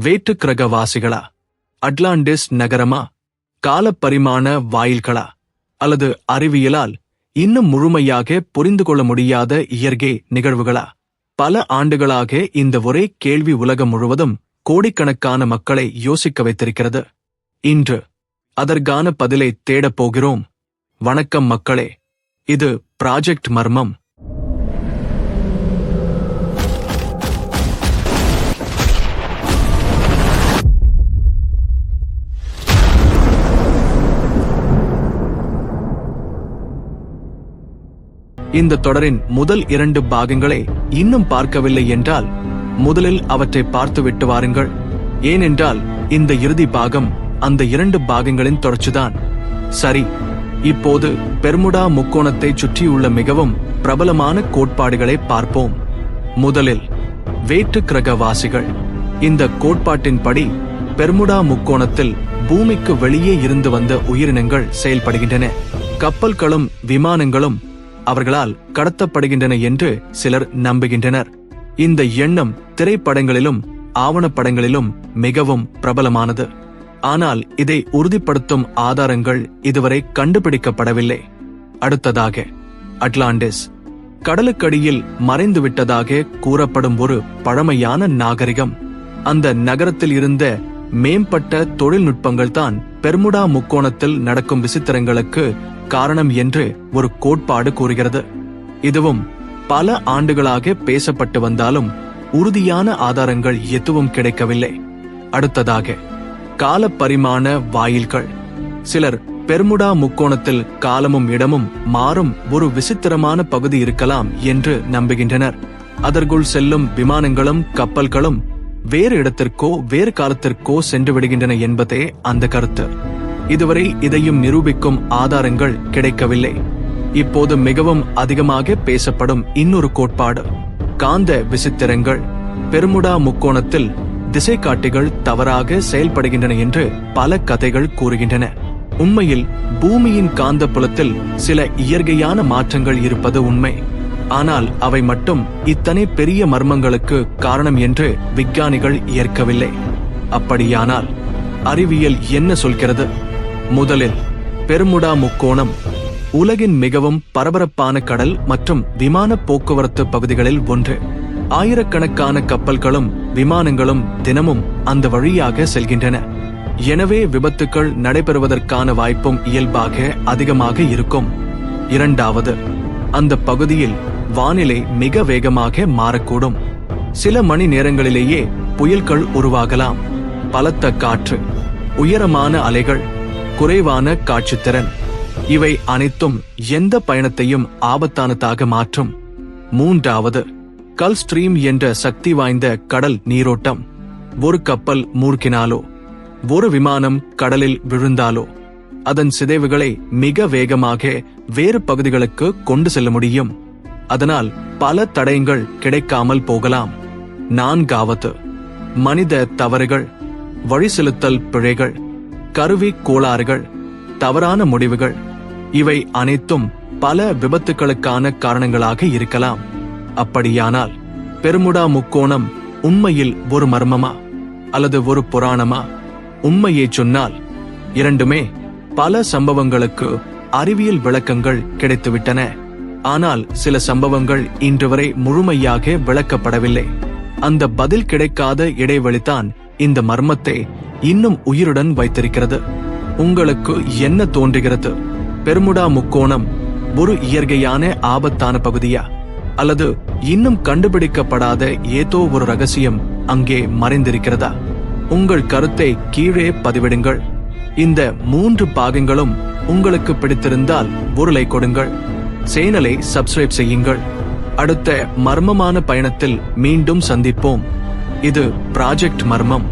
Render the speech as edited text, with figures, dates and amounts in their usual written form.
வேற்றுக் கிரகவாசிகளா? Atlantis நகரமா? காலப்பரிமாண வாயில்களா? அல்லது அறிவியலால் இன்னும் முழுமையாக புரிந்து கொள்ள முடியாத இயற்கை நிகழ்வுகளா? பல ஆண்டுகளாக இந்த ஒரே கேள்வி உலகம் முழுவதும் கோடிக்கணக்கான மக்களை யோசிக்க வைத்திருக்கிறது. இன்று அதற்கான பதிலை தேடப் போகிறோம். வணக்கம் மக்களே, இது ப்ராஜெக்ட் மர்மம். இந்த தொடரின் முதல் 2 பாகங்களை இன்னும் பார்க்கவில்லை என்றால் முதலில் அவற்றை பார்த்துவிட்டு வாருங்கள். ஏனென்றால் இந்த இறுதி பாகம் அந்த 2 பாகங்களின் தொடர்ச்சிதான். சரி, இப்போது பெர்முடா முக்கோணத்தை சுற்றியுள்ள மிகவும் பிரபலமான கோட்பாடுகளை பார்ப்போம். முதலில் வேற்று கிரகவாசிகள். இந்த கோட்பாட்டின்படி பெர்முடா முக்கோணத்தில் பூமிக்கு வெளியே இருந்து வந்த உயிரினங்கள் செயல்படுகின்றன. கப்பல்களும் விமானங்களும் அவர்களால் கடத்தப்படுகின்றன என்று சிலர் நம்புகின்றனர். இந்த எண்ணம் திரைப்படங்களிலும் ஆவணப்படங்களிலும் மிகவும் பிரபலமானது. ஆனால் இதை உறுதிப்படுத்தும் ஆதாரங்கள் இதுவரை கண்டுபிடிக்கப்படவில்லை. அடுத்ததாக அட்லாண்டிஸ். கடலுக்கடியில் மறைந்துவிட்டதாக கூறப்படும் ஒரு பழமையான நாகரிகம். அந்த நகரத்தில் இருந்த மேம்பட்ட தொழில்நுட்பங்கள் தான் பெர்முடா முக்கோணத்தில் நடக்கும் விசித்திரங்களுக்கு காரணம் என்று ஒரு கோட்பாடு கூறுகிறது. இதுவும் பல ஆண்டுகளாக பேசப்பட்டு வந்தாலும் உறுதியான ஆதாரங்கள் எதுவும் கிடைக்கவில்லை. அடுத்ததாக காலப்பரிமாண வாயில்கள். சிலர் பெர்முடா முக்கோணத்தில் காலமும் இடமும் மாறும் ஒரு விசித்திரமான பகுதி இருக்கலாம் என்று நம்புகின்றனர். அதற்குள் செல்லும் விமானங்களும் கப்பல்களும் வேறு இடத்திற்கோ வேறு காலத்திற்கோ சென்று விடுகின்றன என்பதே அந்த கருத்து. இதுவரை இதையும் நிரூபிக்கும் ஆதாரங்கள் கிடைக்கவில்லை. இப்போது மிகவும் அதிகமாக பேசப்படும் இன்னொரு கோட்பாடு காந்த விசித்திரங்கள். பெர்முடா முக்கோணத்தில் திசை காட்டிகள் தவறாக செயல்படுகின்றன என்று பல கதைகள் கூறுகின்றன. உண்மையில் பூமியின் காந்த புலத்தில் சில இயற்கையான மாற்றங்கள் இருப்பது உண்மை. ஆனால் அவை மட்டும் இத்தனை பெரிய மர்மங்களுக்கு காரணம் என்று விஞ்ஞானிகள் ஏற்கவில்லை. அப்படியானால் அறிவியல் என்ன சொல்கிறது? முதலில் பெர்முடா முக்கோணம் உலகின் மிகவும் பரபரப்பான கடல் மற்றும் விமான போக்குவரத்து பகுதிகளில் ஒன்று. ஆயிரக்கணக்கான கப்பல்களும் விமானங்களும் தினமும் அந்த வழியாக செல்கின்றன. எனவே விபத்துக்கள் நடைபெறுவதற்கான வாய்ப்பும் இயல்பாக அதிகமாக இருக்கும். இரண்டாவது, அந்த பகுதியில் வானிலை மிக வேகமாக மாறக்கூடும். சில மணி நேரங்களிலேயே புயல்கள் உருவாகலாம். பலத்த காற்று, உயரமான அலைகள், குறைவான காட்சித்திறன், இவை அனைத்தும் எந்த பயணத்தையும் ஆபத்தானதாக மாற்றும். மூன்றாவது, கல் ஸ்ட்ரீம் என்ற சக்தி வாய்ந்த கடல் நீரோட்டம். ஒரு கப்பல் மூழ்கினாலோ ஒரு விமானம் கடலில் விழுந்தாலோ அதன் சிதைவுகளை மிக வேகமாக வேறு பகுதிகளுக்கு கொண்டு செல்ல முடியும். அதனால் பல தடயங்கள் கிடைக்காமல் போகலாம். நான்காவது, மனித தவறுகள், வழி செலுத்தல் பிழைகள், கருவி கோளாறுகள், தவறான முடிவுகள், இவை அனைத்தும் பல விபத்துக்களுக்கான காரணங்களாக இருக்கலாம். அப்படியானால் பெர்முடா முக்கோணம் உண்மையில் ஒரு மர்மமா அல்லது ஒரு புராணமா? உண்மையை சொன்னால் இரண்டுமே. பல சம்பவங்களுக்கு அறிவியல் விளக்கங்கள் கிடைத்துவிட்டன. ஆனால் சில சம்பவங்கள் இன்று வரை முழுமையாக விளக்கப்படவில்லை. அந்த பதில் கிடைக்காத இடைவெளிதான் இந்த மர்மத்தை இன்னும் உயிருடன் வைத்திருக்கிறது. உங்களுக்கு என்ன தோன்றுகிறது? பெர்முடா முக்கோணம் ஒரு இயற்கையான ஆபத்தான பகுதியா அல்லது இன்னும் கண்டுபிடிக்கப்படாத ஏதோ ஒரு ரகசியம் அங்கே மறைந்திருக்கிறதா? உங்கள் கருத்தை கீழே பதிவிடுங்கள். இந்த 3 பாகங்களும் உங்களுக்கு பிடித்திருந்தால் ஒரு லைக் கொடுங்கள். சேனலை சப்ஸ்கிரைப் செய்யுங்கள். அடுத்த மர்மமான பயணத்தில் மீண்டும் சந்திப்போம். இது ப்ராஜெக்ட் மர்மம்.